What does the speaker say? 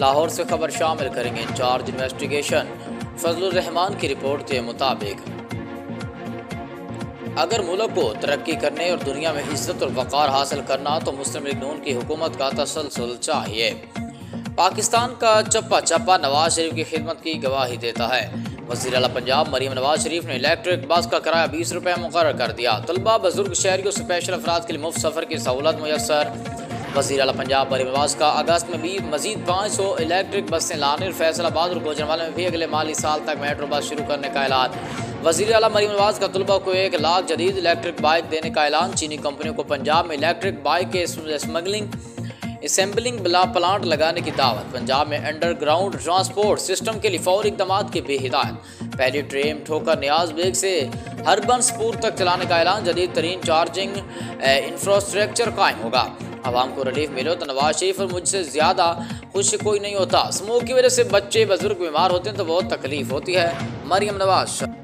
लाहौर से खबर शामिल करेंगे। इंचार्ज इन्वेस्टिगेशन फजलुर रहमान की रिपोर्ट के मुताबिक अगर मुल्क को तरक्की करने और दुनिया में इज्जत और वक़ार हासिल करना तो मुस्लिम लीग नून की हुकूमत का तसलसल चाहिए। पाकिस्तान का चप्पा चप्पा नवाज शरीफ की खिदमत की गवाही देता है। वज़ीर आला पंजाब मरीम नवाज शरीफ ने इलेक्ट्रिक बस का किराया 20 रुपये मुकर्रर कर दिया। तलबा बुजुर्ग शहरियों स्पेशल अफराद के लिए मुफ्त सफ़र की सहूलत मुयसर। वज़ीर आला पंजाब मरीम नवाज का अगस्त में भी मजीद 500 इलेक्ट्रिक बसें लाने और फैसलाबाद और गुजरांवाला में भी अगले माली साल तक मेट्रो बस शुरू करने का ऐलान। वज़ीर आला मरीम नवाज का तलबा को 1 लाख जदीद इलेक्ट्रिक बाइक देने का ऐलान। चीनी कंपनियों को पंजाब में इलेक्ट्रिक बाइक के स्मगलिंग असेंबलिंग प्लांट लगाने की दावत। पंजाब में अंडरग्राउंड ट्रांसपोर्ट सिस्टम के लिए फौरी इक़दामात की भी हिदायत। पहली ट्रेन ठोकर नियाज बेग से हरबंसपुर तक चलाने का ऐलान। जदीद तरीन चार्जिंग इंफ्रास्ट्रक्चर कायम होगा। आवाम को रिलीफ मिले तो नवाज शरीफ और मुझसे ज़्यादा खुश कोई नहीं होता। स्मोक की वजह से बच्चे बुजुर्ग बीमार होते हैं तो बहुत तकलीफ होती है। मरीम नवाज।